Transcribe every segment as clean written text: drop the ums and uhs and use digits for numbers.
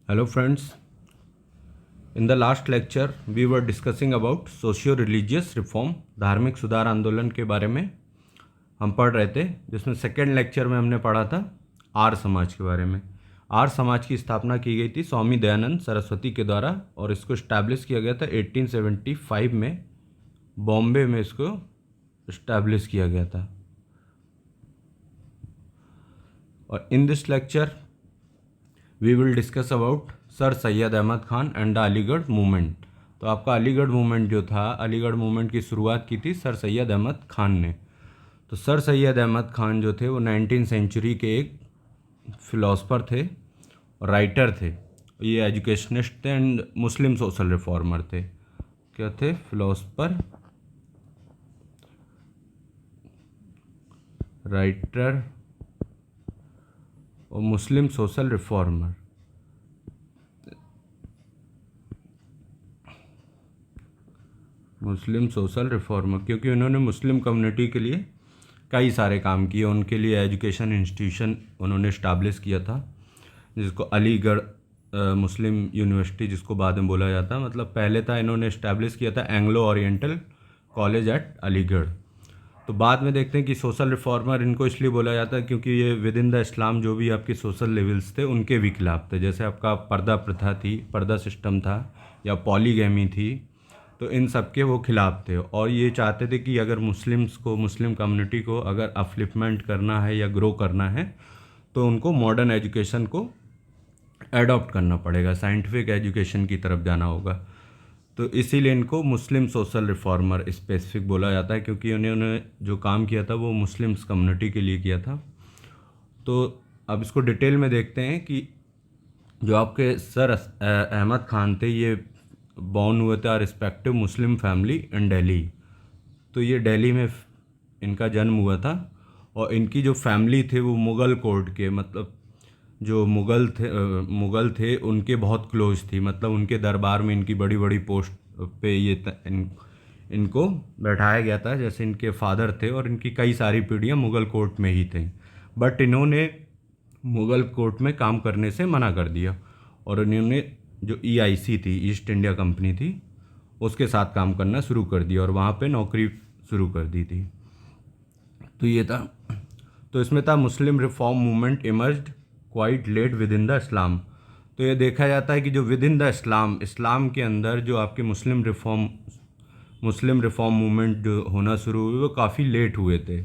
Hello friends, in the last lecture we were discussing about socio-religious reform, धार्मिक सुधार आंदोलन के बारे में हम पढ़ रहे थे, जिसमें सेकेंड लेक्चर में हमने पढ़ा था आर्य समाज के बारे में। आर्य समाज की स्थापना की गई थी स्वामी दयानंद सरस्वती के द्वारा और इसको इस्टेब्लिश किया गया था 1875 में बॉम्बे में इसको इस्टेब्लिश किया गया था। और in this lecture we will discuss about sir Syed Ahmad Khan and the Aligarh movement. तो आपका अलीगढ़ मूवमेंट जो था, अलीगढ़ मूवमेंट की शुरुआत की थी सर सैयद अहमद खान ने। तो सर सैयद अहमद खान जो थे वो 19वीं सेंचुरी के एक फिलोसफर थे और राइटर थे। ये एजुकेशनिस्ट थे एंड मुस्लिम सोशल रिफॉर्मर थे। क्या थे? फिलोसफर, राइटर और मुस्लिम सोशल रिफॉर्मर। मुस्लिम सोशल रिफॉर्मर क्योंकि उन्होंने मुस्लिम कम्युनिटी के लिए कई सारे काम किए। उनके लिए एजुकेशन इंस्टीट्यूशन उन्होंने इस्टाब्लिश किया था, जिसको अलीगढ़ मुस्लिम यूनिवर्सिटी जिसको बाद में बोला जाता, मतलब पहले था इन्होंने इस्टेब्लिश किया था Anglo oriental college eight Aligarh. तो बाद में देखते हैं कि सोशल रिफॉर्मर इनको इसलिए बोला जाता है क्योंकि ये विद इन द इस्लाम जो भी आपके सोशल लेवल्स थे उनके भी खिलाफ थे। जैसे आपका पर्दा प्रथा थी, पर्दा सिस्टम था, या पॉलीगैमी थी, तो इन सब के वो खिलाफ थे। और ये चाहते थे कि अगर मुस्लिम्स को, मुस्लिम कम्युनिटी को अगर अपलिफ्टमेंट करना है या ग्रो करना है तो उनको मॉडर्न एजुकेशन को एडॉप्ट करना पड़ेगा, साइंटिफिक एजुकेशन की तरफ जाना होगा। तो इसीलिए इनको मुस्लिम सोशल रिफॉर्मर स्पेसिफिक बोला जाता है क्योंकि उन्होंने जो काम किया था वो मुस्लिम्स कम्युनिटी के लिए किया था। तो अब इसको डिटेल में देखते हैं कि जो आपके सर अहमद खान थे ये बॉर्न हुए थे respective Muslim family in Delhi. तो ये दिल्ली में इनका जन्म हुआ था और इनकी जो फैमिली थे वो मुग़ल कोर्ट के, मतलब जो मुग़ल थे उनके बहुत क्लोज थी। मतलब उनके दरबार में इनकी बड़ी बड़ी पोस्ट पे इनको बैठाया गया था। जैसे इनके फादर थे और इनकी कई सारी पीढ़ियाँ मुग़ल कोर्ट में ही थी, बट इन्होंने मुग़ल कोर्ट में काम करने से मना कर दिया और इन्होंने जो EIC थी, ईस्ट इंडिया कंपनी थी, उसके साथ काम करना शुरू कर दिया और वहाँ पे नौकरी शुरू कर दी थी। तो ये था, तो इसमें था Muslim reform movement emerged quite late within the Islam. तो ये देखा जाता है कि जो विद इन द इस्लाम के अंदर जो आपके मुस्लिम रिफॉर्म मूवमेंट जो होना शुरू हुए वो काफ़ी लेट हुए थे।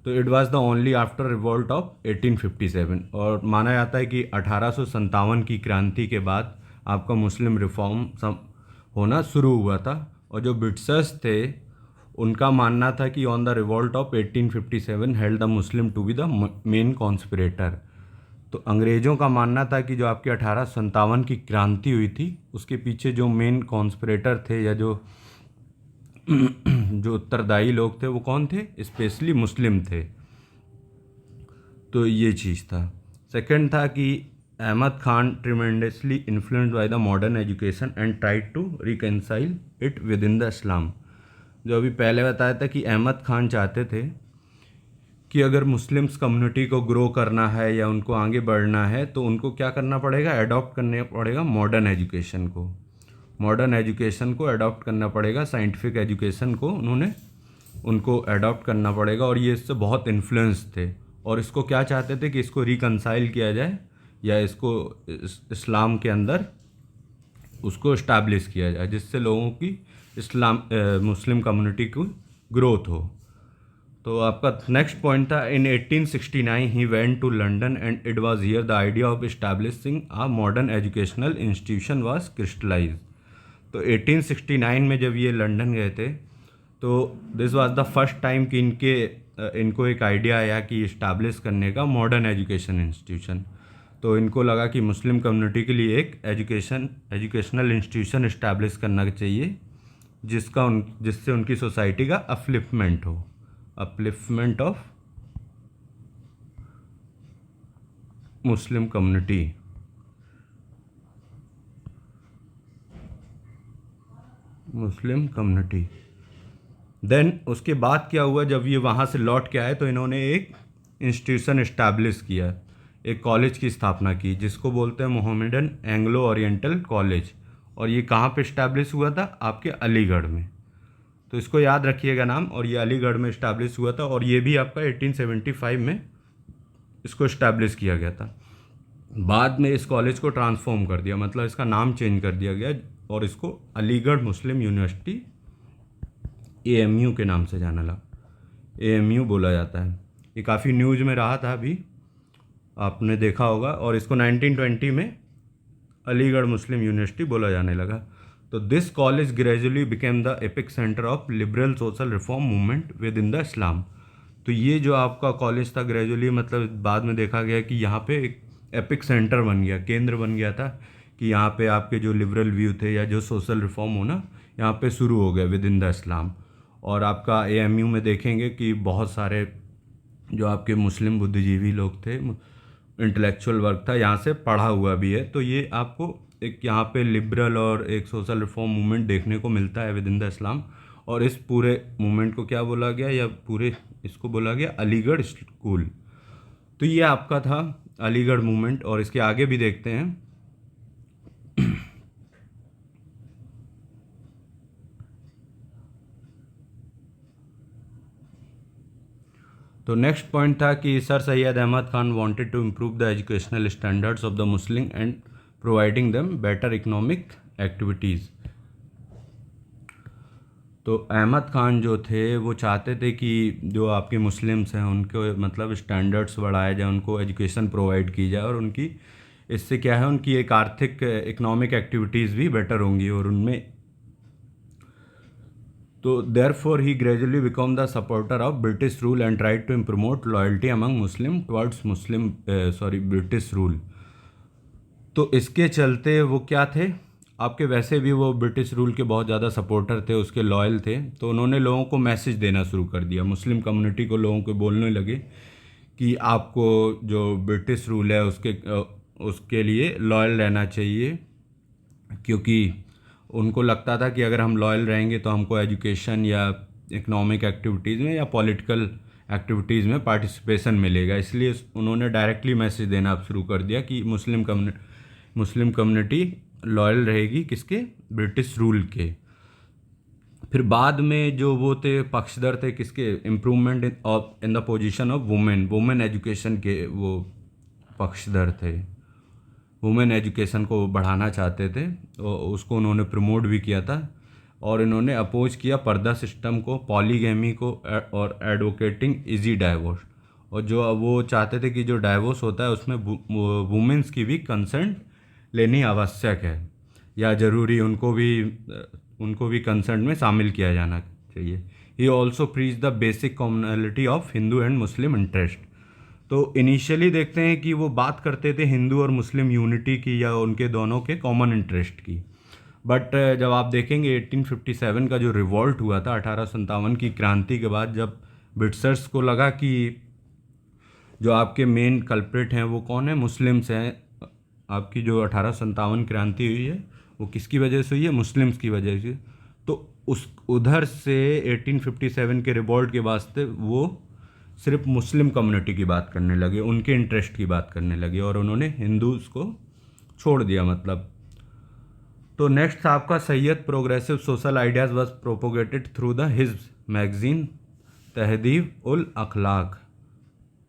तो it was the only after revolt of 1857। और माना जाता है कि 1857 की क्रांति के बाद आपका मुस्लिम रिफॉर्म होना शुरू हुआ था। और जो ब्रिटिशर्स थे उनका मानना था कि on the revolt of 1857 held the Muslim to be the main conspirator. तो अंग्रेज़ों का मानना था कि जो आपकी 1857 की क्रांति हुई थी उसके पीछे जो मेन कॉन्स्पिरेटर थे या जो जो उत्तरदायी लोग थे वो कौन थे? स्पेशली मुस्लिम थे। तो ये चीज़ था। सेकंड था कि Ahmad Khan tremendously influenced by the modern education and tried to reconcile it within the Islam. जो अभी पहले बताया था कि अहमद खान चाहते थे कि अगर मुस्लिम्स कम्युनिटी को ग्रो करना है या उनको आगे बढ़ना है तो उनको क्या करना पड़ेगा? अडॉप्ट करना पड़ेगा मॉडर्न एजुकेशन को। मॉडर्न एजुकेशन को अडॉप्ट करना पड़ेगा, साइंटिफिक एजुकेशन को उनको अडॉप्ट करना पड़ेगा। और ये इससे बहुत इन्फ्लुएंस थे और इसको क्या चाहते थे कि इसको रिकनसाइल किया जाए या इसको इस्लाम के अंदर उसको इस्टेब्लिश किया जाए, जिससे लोगों की मुस्लिम कम्युनिटी की ग्रोथ हो। तो आपका नेक्स्ट पॉइंट था in 1869 he went to London and it was here the idea of establishing a modern educational institution was crystallise. तो 1869 में जब ये लंदन गए थे तो this was the first time कि इनको एक आइडिया आया कि इस्टेब्लिश करने का मॉडर्न एजुकेशन इंस्टीट्यूशन। तो इनको लगा कि मुस्लिम कम्युनिटी के लिए एक एजुकेशनल इंस्टीट्यूशन इस्टेब्लिश करना चाहिए जिससे उनकी सोसाइटी का अपलिफ्टमेंट हो, upliftment of Muslim community. Then उसके बाद क्या हुआ, जब ये वहाँ से लौट के आए तो इन्होंने एक इंस्टीट्यूशन इस्टेब्लिश किया एक कॉलेज की स्थापना की जिसको बोलते हैं मोहम्मदन एंग्लो ओरिएंटल कॉलेज। और ये कहाँ पे इस्टेब्लिश हुआ था? आपके अलीगढ़ में। तो इसको याद रखिएगा नाम। और ये अलीगढ़ में इस्टेब्लिश हुआ था और ये भी आपका 1875 में इसको इस्टेब्लिश किया गया था। बाद में इस कॉलेज को ट्रांसफॉर्म कर दिया, मतलब इसका नाम चेंज कर दिया गया और इसको अलीगढ़ मुस्लिम यूनिवर्सिटी AMU के नाम से जाना लगा। AMU बोला जाता है। ये काफ़ी न्यूज़ में रहा था अभी, आपने देखा होगा। और इसको 1920 में अलीगढ़ मुस्लिम यूनिवर्सिटी बोला जाने लगा। तो this college gradually became the epicentre of liberal social reform movement within the Islam. तो ये जो आपका कॉलेज था ग्रेजुअली, मतलब बाद में देखा गया कि यहाँ पे एक एपिक सेंटर बन गया, केंद्र बन गया था कि यहाँ पे आपके जो लिबरल व्यू थे या जो सोशल रिफॉर्म होना यहाँ पे शुरू हो गया विद इन द इस्लाम। और आपका AMU में देखेंगे कि बहुत सारे जो आपके मुस्लिम बुद्धिजीवी लोग थे, इंटेलेक्चुअल वर्क था, यहाँ से पढ़ा हुआ भी है। तो ये आपको एक यहाँ पे लिबरल और एक सोशल रिफॉर्म मूवमेंट देखने को मिलता है विद इन द इस्लाम। और इस पूरे मूवमेंट को क्या बोला गया, या पूरे इसको बोला गया अलीगढ़ स्कूल। तो ये आपका था अलीगढ़ मूवमेंट। और इसके आगे भी देखते हैं। तो नेक्स्ट पॉइंट था कि sir Syed Ahmad Khan wanted to improve the educational standards of the Muslim and providing them better economic activities. तो अहमद खान जो थे वो चाहते थे कि जो आपके मुस्लिम्स हैं उनको मतलब स्टैंडर्ड्स बढ़ाए जाए, उनको एजुकेशन प्रोवाइड की जाए और उनकी इससे क्या है, उनकी एक आर्थिक इकोनॉमिक एक्टिविटीज़ भी बेटर होंगी। और उनमें तो therefore he gradually become the supporter of British rule and tried to promote loyalty among Muslim towards British rule. तो इसके चलते वो क्या थे, आपके वैसे भी वो ब्रिटिश रूल के बहुत ज़्यादा सपोर्टर थे, उसके लॉयल थे। तो उन्होंने लोगों को मैसेज देना शुरू कर दिया, मुस्लिम कम्युनिटी को लोगों को बोलने लगे कि आपको जो ब्रिटिश रूल है उसके लिए लॉयल रहना चाहिए। क्योंकि उनको लगता था कि अगर हम लॉयल रहेंगे तो हमको एजुकेशन या इकोनॉमिक एक्टिविटीज़ में या पॉलिटिकल एक्टिविटीज़ में पार्टिसिपेशन मिलेगा। इसलिए उन्होंने डायरेक्टली मैसेज देना शुरू कर दिया कि मुस्लिम कम्युनिटी लॉयल रहेगी किसके, ब्रिटिश रूल के। फिर बाद में जो वो थे पक्षधर थे किसके, improvement in the position of women education के वो पक्षधर थे। वुमेन एजुकेशन को बढ़ाना चाहते थे, तो उसको उन्होंने प्रमोट भी किया था। और इन्होंने अपोज किया पर्दा सिस्टम को, पॉलीगैमी को और एडवोकेटिंग इजी डाइवोर्स। और जो वो चाहते थे कि जो डाइवोर्स होता है उसमें वुमेन्स की भी कंसेंट लेनी आवश्यक है या ज़रूरी, उनको भी कंसेंट में शामिल किया जाना चाहिए। He also preach the basic commonality of Hindu and Muslim interest. तो इनिशियली देखते हैं कि वो बात करते थे हिंदू और मुस्लिम यूनिटी की या उनके दोनों के कॉमन इंटरेस्ट की। बट जब आप देखेंगे 1857 का जो रिवॉल्ट हुआ था, 1857 की क्रांति के बाद, जब ब्रिटिशर्स को लगा कि जो आपके मेन कल्प्रिट हैं वो कौन है, मुस्लिम्स हैं। आपकी जो 1857 क्रांति हुई है वो किसकी वजह से हुई है, मुस्लिम्स की वजह से। तो उधर से 1857 के रिवॉल्ट के वास्ते वो सिर्फ मुस्लिम कम्युनिटी की बात करने लगे, उनके इंटरेस्ट की बात करने लगे और उन्होंने हिंदूज को छोड़ दिया मतलब। तो नेक्स्ट था आपका Syed progressive social ideas was propagated through the his magazine Tahzib ul Akhlaq.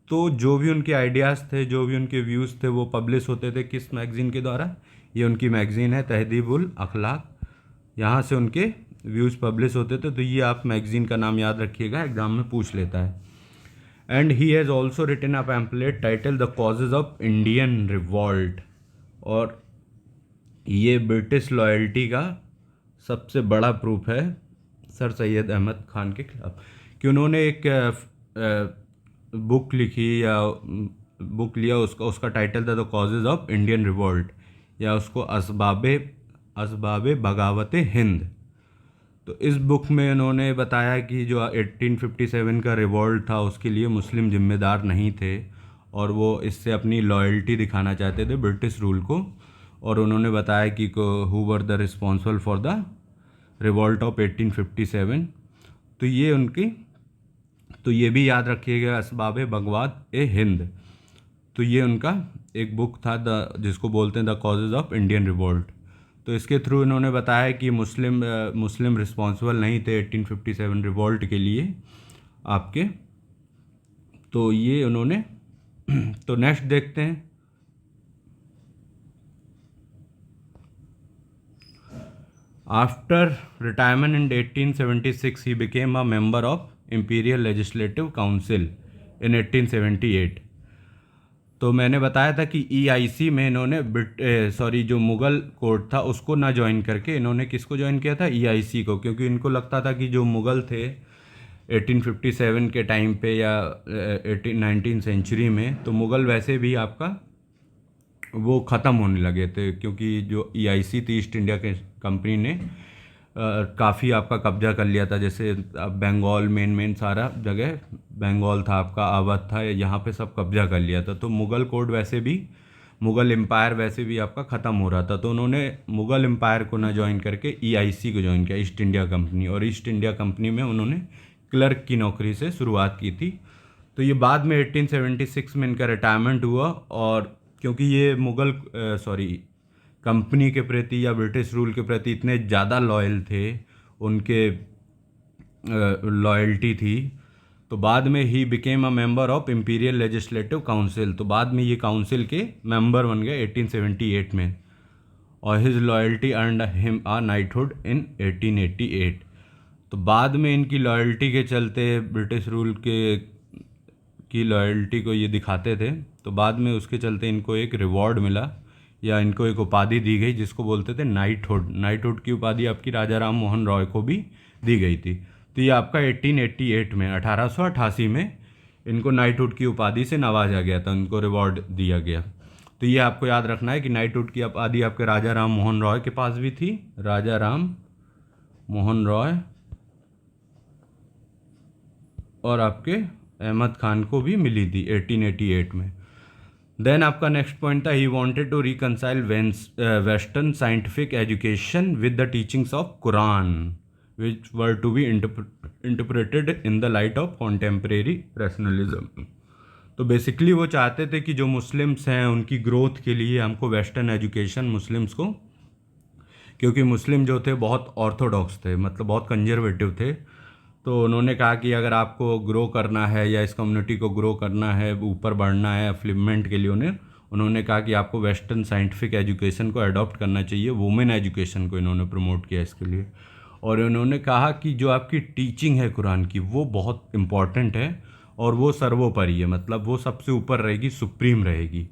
तो जो भी उनके आइडियाज़ थे, जो भी उनके व्यूज़ थे, वो पब्लिश होते थे किस मैगज़ीन के द्वारा, ये उनकी मैगज़ीन है तहदीब उल अखलाक, यहाँ से उनके व्यूज़ पब्लिश होते थे। तो ये आप मैगज़ीन का नाम याद रखिएगा, एग्ज़ाम में पूछ लेता है। And he has also written a pamphlet title the causes of Indian revolt. और ये ब्रिटिश लॉयल्टी का सबसे बड़ा प्रूफ है सर सैयद अहमद खान के खिलाफ, कि उन्होंने एक बुक लिखी या बुक लिया, उसका टाइटल था the causes of Indian revolt, या उसको असबाबे बगावत हिंद। तो इस बुक में उन्होंने बताया कि जो 1857 का रिवॉल्ट था उसके लिए मुस्लिम जिम्मेदार नहीं थे और वो इससे अपनी लॉयल्टी दिखाना चाहते थे ब्रिटिश रूल को। और उन्होंने बताया कि who were the responsible for the revolt of 1857। तो ये भी याद रखिएगा, असबाब बगवात ए हिंद। तो ये उनका एक बुक था जिसको बोलते हैं the causes of Indian revolt. तो इसके थ्रू इन्होंने बताया कि मुस्लिम रिस्पॉन्सिबल नहीं थे 1857 रिवोल्ट के लिए आपके। तो ये उन्होंने तो नेक्स्ट देखते हैं। After retirement in 1876 he became a member of imperial legislative council in 1878। तो मैंने बताया था कि EIC में इन्होंने जो मुग़ल कोर्ट था उसको ना ज्वाइन करके इन्होंने किसको ज्वाइन किया था, EIC को, क्योंकि इनको लगता था कि जो मुग़ल थे 1857 के टाइम पे या 19th सेंचुरी में, तो मुग़ल वैसे भी आपका वो ख़त्म होने लगे थे, क्योंकि जो EIC थी ईस्ट इंडिया के कंपनी ने काफ़ी आपका कब्जा कर लिया था। जैसे अब बंगाल मेन सारा जगह बंगाल था आपका, अवध था, यहाँ पे सब कब्जा कर लिया था। तो मुग़ल कोर्ट वैसे भी, मुग़ल एम्पायर वैसे भी आपका ख़त्म हो रहा था। तो उन्होंने मुग़ल एम्पायर को ना ज्वाइन करके EIC को ज्वाइन किया, ईस्ट इंडिया कंपनी। और ईस्ट इंडिया कंपनी में उन्होंने क्लर्क की नौकरी से शुरुआत की थी। तो ये बाद में 1876 में इनका रिटायरमेंट हुआ। और क्योंकि ये कंपनी के प्रति या ब्रिटिश रूल के प्रति इतने ज़्यादा लॉयल थे, उनके लॉयल्टी थी, तो बाद में ही became a member of imperial legislative council. तो बाद में ये काउंसिल के मेंबर बन गए 1878 में। और his loyalty earned him a knighthood in 1888। तो बाद में इनकी लॉयल्टी के चलते, ब्रिटिश रूल की लॉयल्टी को ये दिखाते थे, तो बाद में उसके चलते इनको एक रिवॉर्ड मिला या इनको एक उपाधि दी गई जिसको बोलते थे नाइटहुड। नाइटहुड की उपाधि आपकी राजा राम मोहन रॉय को भी दी गई थी। तो ये आपका 1888 में 1888 में इनको नाइटहुड की उपाधि से नवाजा गया था, उनको रिवॉर्ड दिया गया। तो ये आपको याद रखना है कि नाइटहुड की उपाधि आपके राजा राम मोहन रॉय के पास भी थी, राजा राम मोहन रॉय, और आपके अहमद खान को भी मिली थी 1888 में। देन आपका नेक्स्ट पॉइंट था, he wanted to reconcile western scientific education with the teachings of Quran which were to be interpreted in the light of contemporary rationalism. तो बेसिकली वो चाहते थे कि जो मुस्लिम्स हैं उनकी ग्रोथ के लिए हमको वेस्टर्न एजुकेशन मुस्लिम्स को, क्योंकि मुस्लिम जो थे बहुत ऑर्थोडॉक्स थे, मतलब बहुत कंजर्वेटिव थे। तो उन्होंने कहा कि अगर आपको ग्रो करना है या इस कम्युनिटी को ग्रो करना है, ऊपर बढ़ना है अपलिफ्टमेंट के लिए, उन्होंने कहा कि आपको वेस्टर्न साइंटिफिक एजुकेशन को अडॉप्ट करना चाहिए। वुमेन एजुकेशन को इन्होंने प्रमोट किया इसके लिए। और उन्होंने कहा कि जो आपकी टीचिंग है कुरान की वो बहुत इम्पॉर्टेंट है और वो सर्वोपरि है, मतलब वो सबसे ऊपर रहेगी, सुप्रीम रहेगी।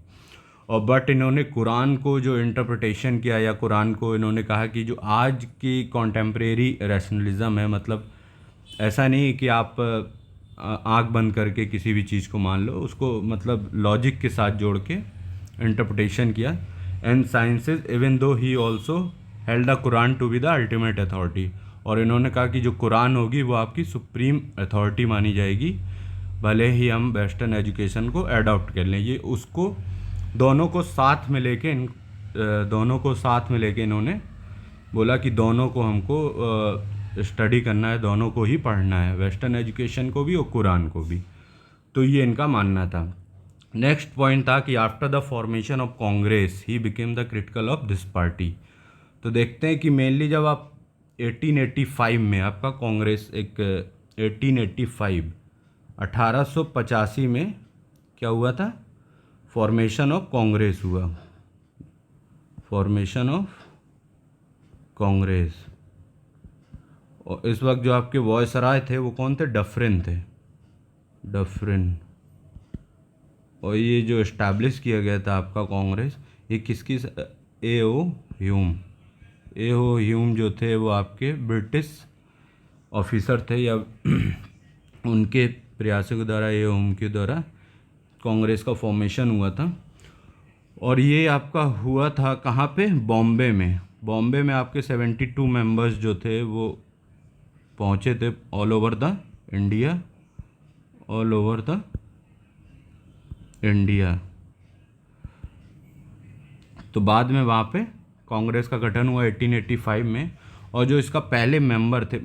और बट इन्होंने कुरान को जो इंटरप्रिटेशन किया या कुरान को इन्होंने कहा कि जो आज की कॉन्टेम्परेरी रैशनलिज्म है, मतलब ऐसा नहीं कि आप आँख बंद करके किसी भी चीज़ को मान लो, उसको मतलब लॉजिक के साथ जोड़ के इंटरप्रिटेशन किया। And sciences even though he also held the Quran to be the ultimate authority. और इन्होंने कहा कि जो कुरान होगी वो आपकी सुप्रीम अथॉरिटी मानी जाएगी, भले ही हम वेस्टर्न एजुकेशन को अडॉप्ट कर लें। ये उसको दोनों को साथ में लेके इन्होंने बोला कि दोनों को हमको स्टडी करना है, दोनों को ही पढ़ना है, वेस्टर्न एजुकेशन को भी और कुरान को भी। तो ये इनका मानना था। नेक्स्ट पॉइंट था कि after the formation of Congress he became the critical of this party. तो देखते हैं कि मेनली जब आप 1885 में आपका कांग्रेस एक 1885 में क्या हुआ था, फॉर्मेशन ऑफ कांग्रेस हुआ, फॉर्मेशन ऑफ कांग्रेस। और इस वक्त जो आपके वॉयसराय थे वो कौन थे, डफरिन थे, डफरिन। और ये जो इस्टेब्लिश किया गया था आपका कांग्रेस, ये किसकी, ए.ओ. ह्यूम जो थे वो आपके ब्रिटिश ऑफिसर थे, या उनके प्रयासों के द्वारा, ए.ओ. ह्यूम के द्वारा कांग्रेस का फॉर्मेशन हुआ था। और ये आपका हुआ था कहाँ पे, बॉम्बे में। बॉम्बे में आपके 72 मेंबर्स जो थे वो पहुँचे थे ऑल ओवर द इंडिया। तो बाद में वहाँ पे कांग्रेस का गठन हुआ 1885 में। और जो इसका पहले मेंबर थे,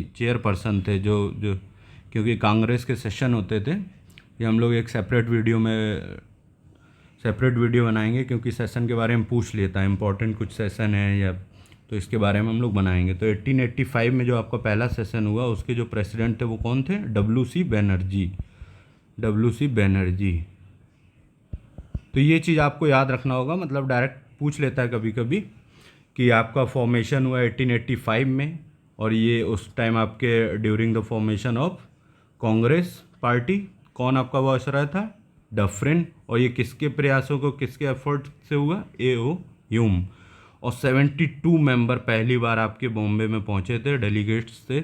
चेयरपर्सन थे, जो क्योंकि कांग्रेस के सेशन होते थे, ये हम लोग एक सेपरेट वीडियो में सेपरेट वीडियो बनाएंगे, क्योंकि सेशन के बारे में पूछ लेता है, इंपॉर्टेंट कुछ सेशन है या, तो इसके बारे में हम लोग बनाएंगे। तो 1885 में जो आपका पहला सेशन हुआ, उसके जो प्रेसिडेंट थे वो कौन थे? WC बनर्जी। WC बनर्जी। तो ये चीज़ आपको याद रखना होगा, मतलब डायरेक्ट पूछ लेता है कभी कभी कि आपका फॉर्मेशन हुआ 1885 में, और ये उस टाइम आपके during the formation of Congress party, कौन आपका वायसराय था? डफरिन। और ये किसके प्रयासों को, किसके एफर्ट से हुआ? A.O. ह्यूम। और 72 मेंबर पहली बार आपके बॉम्बे में पहुंचे थे, डेलीगेट्स थे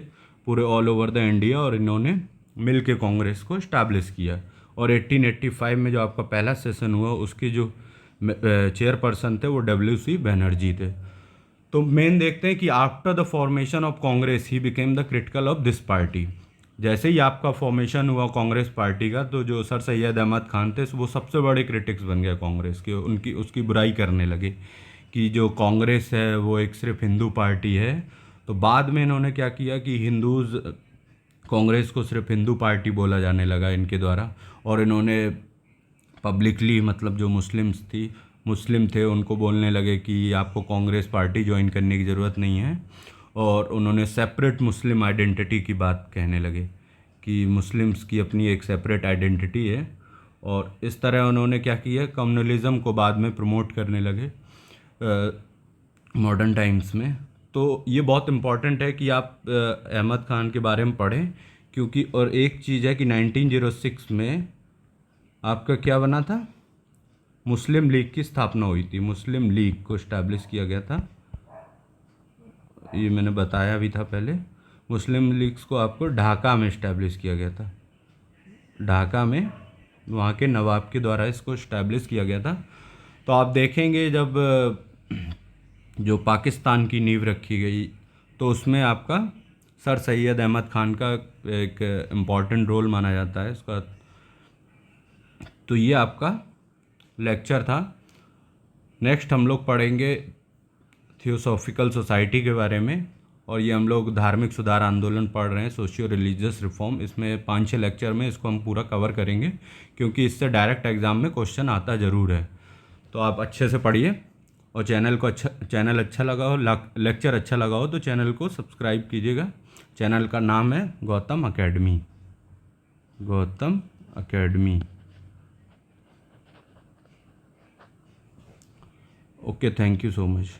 पूरे ऑल ओवर द इंडिया, और इन्होंने मिल के कांग्रेस को इस्टेब्लिश किया। और 1885 में जो आपका पहला सेशन हुआ, उसके जो चेयरपर्सन थे वो WC बनर्जी थे। तो मेन देखते हैं कि after the formation of Congress he became the critical of this party. जैसे ही आपका फॉर्मेशन हुआ कांग्रेस पार्टी का, तो जो सर सैयद अहमद खान थे वो सबसे बड़े क्रिटिक्स बन गए कांग्रेस के, उनकी उसकी बुराई करने लगे कि जो कांग्रेस है वो एक सिर्फ हिंदू पार्टी है। तो बाद में इन्होंने क्या किया कि हिंदूज, कांग्रेस को सिर्फ हिंदू पार्टी बोला जाने लगा इनके द्वारा, और इन्होंने पब्लिकली, मतलब जो मुस्लिम थे उनको बोलने लगे कि आपको कांग्रेस पार्टी ज्वाइन करने की ज़रूरत नहीं है, और उन्होंने सेपरेट मुस्लिम आइडेंटिटी की बात कहने लगे कि मुस्लिम्स की अपनी एक सेपरेट आइडेंटिटी है। और इस तरह उन्होंने क्या किया, कम्युनलिज़म को बाद में प्रमोट करने लगे मॉडर्न टाइम्स में। तो ये बहुत इम्पॉर्टेंट है कि आप अहमद खान के बारे में पढ़ें, क्योंकि और एक चीज़ है कि 1906 में आपका क्या बना था? मुस्लिम लीग की स्थापना हुई थी, मुस्लिम लीग को इस्टेब्लिश किया गया था, ये मैंने बताया भी था पहले। मुस्लिम लीग्स को आपको ढाका में इस्टेब्लिश किया गया था, ढाका में वहाँ के नवाब के द्वारा इसको इस्टेब्लिश किया गया था। तो आप देखेंगे जब जो पाकिस्तान की नींव रखी गई, तो उसमें आपका सर सैयद अहमद खान का एक इम्पॉर्टेंट रोल माना जाता है इसका। तो ये आपका लेक्चर था। नेक्स्ट हम लोग पढ़ेंगे थियोसॉफिकल सोसाइटी के बारे में, और ये हम लोग धार्मिक सुधार आंदोलन पढ़ रहे हैं, सोशियो रिलीजियस रिफॉर्म। इसमें 5-6 लेक्चर में इसको हम पूरा कवर करेंगे, क्योंकि इससे डायरेक्ट एग्ज़ाम में क्वेश्चन आता ज़रूर है। तो आप अच्छे से पढ़िए, और चैनल अच्छा लगा हो, लेक्चर अच्छा लगा हो तो चैनल को सब्सक्राइब कीजिएगा। चैनल का नाम है Gautam academy, Gautam academy. Okay, thank you so much.